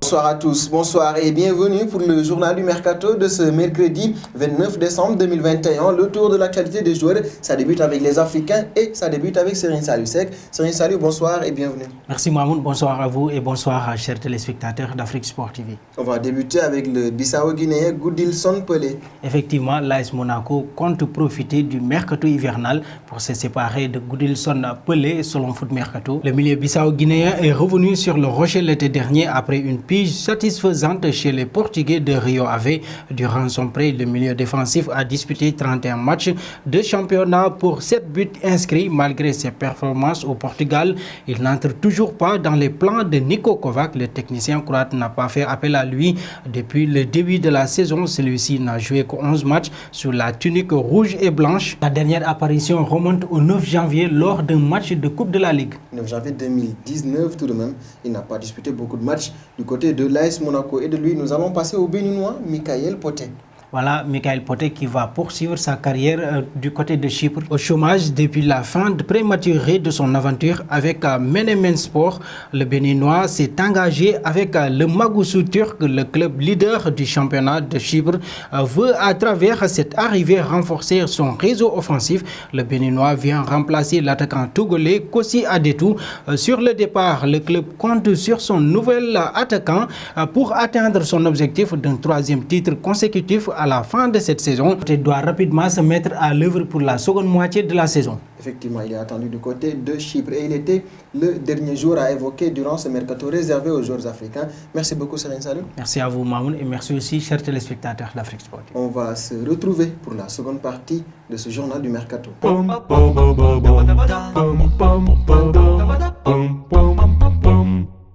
Bonsoir à tous, bonsoir et bienvenue pour le journal du Mercato de ce mercredi 29 décembre 2021. Le tour de l'actualité des joueurs, ça débute avec les Africains et ça débute avec Serigne Saliou Seck. Serigne Saliou, bonsoir et bienvenue. Merci Mahmoud, bonsoir à vous et bonsoir chers téléspectateurs d'Afrique Sport TV. On va débuter avec le Bissau-Guinéen Goodilson Pelé. Effectivement, l'AS Monaco compte profiter du mercato hivernal pour se séparer de Goodilson Pelé selon Foot Mercato. Le milieu Bissau-Guinéen est revenu sur le rocher l'été dernier après une pige satisfaisante chez les Portugais de Rio Ave. Durant son prêt, le milieu défensif a disputé 31 matchs de championnat pour 7 buts inscrits. Malgré ses performances au Portugal, il n'entre toujours pas dans les plans de Niko Kovac. Le technicien croate n'a pas fait appel à lui depuis le début de la saison. Celui-ci n'a joué que 11 matchs sous la tunique rouge et blanche. La dernière apparition remonte au 9 janvier lors d'un match de Coupe de la Ligue. 9 janvier 2019 tout de même. Il n'a pas disputé beaucoup de matchs du côté de l'AS Monaco et de lui, nous allons passer au Béninois Mikayil Poté. Voilà, Mikayil Poté qui va poursuivre sa carrière du côté de Chypre au chômage depuis la fin prématurée de son aventure avec Menemenspor. Le Béninois s'est engagé avec le Magoussou turc, le club leader du championnat de Chypre, veut à travers cette arrivée renforcer son réseau offensif. Le Béninois vient remplacer l'attaquant togolais Kossi Adetou. Sur le départ, le club compte sur son nouvel attaquant pour atteindre son objectif d'un 3e titre consécutif à la fin de cette saison. Il doit rapidement se mettre à l'œuvre pour la seconde moitié de la saison. Effectivement, il est attendu du côté de Chypre et il était le dernier jour à évoquer durant ce mercato réservé aux joueurs africains. Merci beaucoup Serigne Saliou. Merci à vous Mamoun et merci aussi chers téléspectateurs d'Afrique Sport. On va se retrouver pour la seconde partie de ce journal du mercato.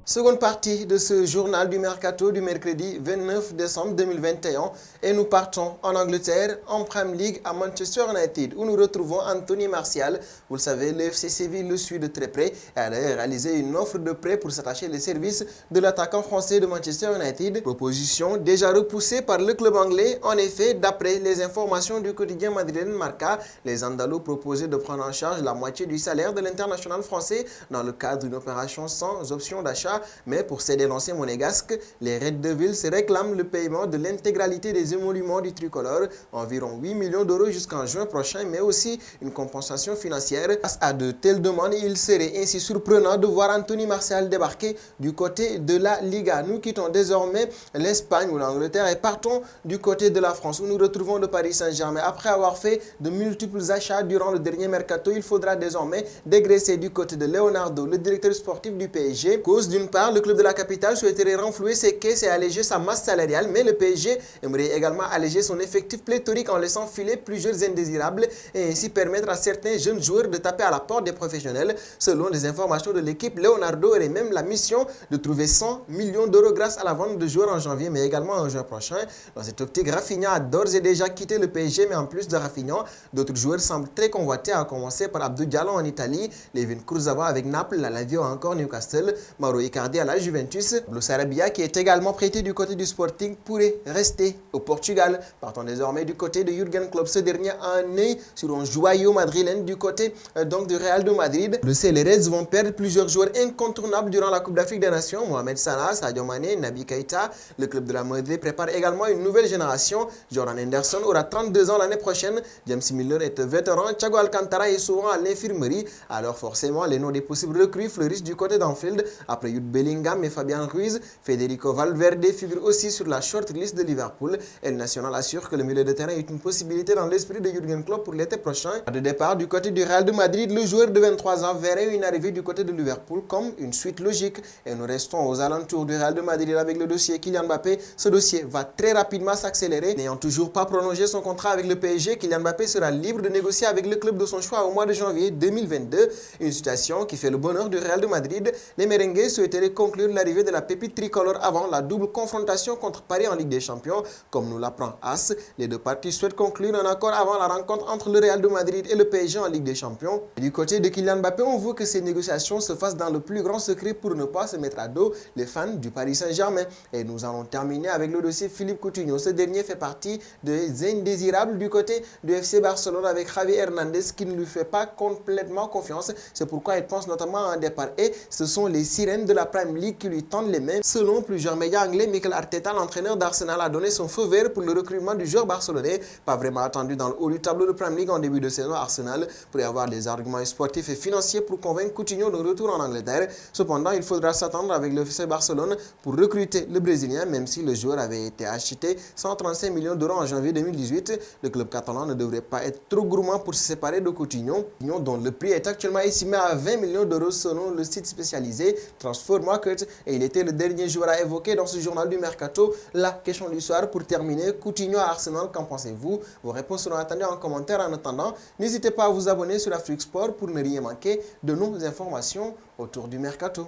Seconde partie de ce journal du Mercato du mercredi 29 décembre 2021 et nous partons en Angleterre, en Premier League à Manchester United où nous retrouvons Anthony Martial. Vous le savez, le FC Séville le suit de très près et a d'ailleurs réalisé une offre de prêt pour s'attacher les services de l'attaquant français de Manchester United. Proposition déjà repoussée par le club anglais. En effet, d'après les informations du quotidien madrilène Marca, les Andalous proposaient de prendre en charge la moitié du salaire de l'international français dans le cadre d'une opération sans option d'achat. Mais pour céder l'ancien monégasque, les Red Devils réclament le paiement de l'intégralité des émoluments du tricolore, environ 8 millions d'euros jusqu'en juin prochain, mais aussi une compensation financière. Face à de telles demandes, il serait ainsi surprenant de voir Anthony Martial débarquer du côté de la Liga. Nous quittons désormais l'Espagne ou l'Angleterre et partons du côté de la France où nous retrouvons le Paris Saint-Germain. Après avoir fait de multiples achats durant le dernier mercato, il faudra désormais dégraisser du côté de Leonardo, le directeur sportif du PSG. Cause d'une part, le club de la capitale souhaiterait renflouer ses caisses et alléger sa masse salariale, mais le PSG aimerait également alléger son effectif pléthorique en laissant filer plusieurs indésirables et ainsi permettre à certains jeunes joueurs de taper à la porte des professionnels. Selon les informations de l'équipe, Leonardo aurait même la mission de trouver 100 millions d'euros grâce à la vente de joueurs en janvier, mais également en juin prochain. Dans cette optique, Rafinha a d'ores et déjà quitté le PSG, mais en plus de Rafinha, d'autres joueurs semblent très convoités, à commencer par Abdou Diallo en Italie, Levin Kurzawa avec Naples, la Lazio encore Newcastle, Mauro Icardi à la Juventus. Blue Sarabia, qui est également prêté du côté du Sporting, pourrait rester au Portugal. Partons désormais du côté de Jürgen Klopp. Ce dernier a un œil sur un joyau madrilène du côté donc du Real de Madrid. Le C, les Reds vont perdre plusieurs joueurs incontournables durant la Coupe d'Afrique des Nations. Mohamed Salah, Sadio Mané, Naby Keita. Le club de la Madrid prépare également une nouvelle génération. Jordan Henderson aura 32 ans l'année prochaine. James Milner est vétéran. Thiago Alcantara est souvent à l'infirmerie. Alors forcément, les noms des possibles recrues fleurissent du côté d'Anfield. Après Jude Bellingham et Fabian Ruiz, Federico Valverde figure aussi sur la shortlist de Liverpool. El Nacional assure que le milieu de terrain est une possibilité dans l'esprit de Jürgen Klopp pour l'été prochain. De départ du côté du Real de Madrid, le joueur de 23 ans verrait une arrivée du côté de Liverpool comme une suite logique. Et nous restons aux alentours du Real de Madrid avec le dossier Kylian Mbappé. Ce dossier va très rapidement s'accélérer. N'ayant toujours pas prolongé son contrat avec le PSG, Kylian Mbappé sera libre de négocier avec le club de son choix au mois de janvier 2022. Une situation qui fait le bonheur du Real de Madrid. Les merengues souhaitent souhaiterait conclure l'arrivée de la pépite tricolore avant la double confrontation contre Paris en Ligue des Champions. Comme nous l'apprend AS, les deux parties souhaitent conclure un accord avant la rencontre entre le Real de Madrid et le PSG en Ligue des Champions. Et du côté de Kylian Mbappé, on veut que ces négociations se fassent dans le plus grand secret pour ne pas se mettre à dos les fans du Paris Saint-Germain. Et nous allons terminer avec le dossier Philippe Coutinho. Ce dernier fait partie des indésirables du côté du FC Barcelone avec Javi Hernandez qui ne lui fait pas complètement confiance. C'est pourquoi il pense notamment à un départ. Et ce sont les sirènes de la Premier League qui lui tendent les mains. Selon plusieurs médias anglais, Mikel Arteta, l'entraîneur d'Arsenal, a donné son feu vert pour le recrutement du joueur barcelonais. Pas vraiment attendu dans le haut du tableau de Premier League en début de saison, Arsenal pourrait avoir des arguments sportifs et financiers pour convaincre Coutinho de retour en Angleterre. Cependant, il faudra s'attendre avec le FC Barcelone pour recruter le Brésilien, même si le joueur avait été acheté 135 millions d'euros en janvier 2018. Le club catalan ne devrait pas être trop gourmand pour se séparer de Coutinho, dont le prix est actuellement estimé à 20 millions d'euros selon le site spécialisé Transfer Market. Et il était le dernier joueur à évoquer dans ce journal du Mercato. La question du soir pour terminer, Coutinho à Arsenal, qu'en pensez-vous? Vos réponses seront attendues en commentaire. En attendant, n'hésitez pas à vous abonner sur Afrique Sport pour ne rien manquer de nos informations autour du Mercato.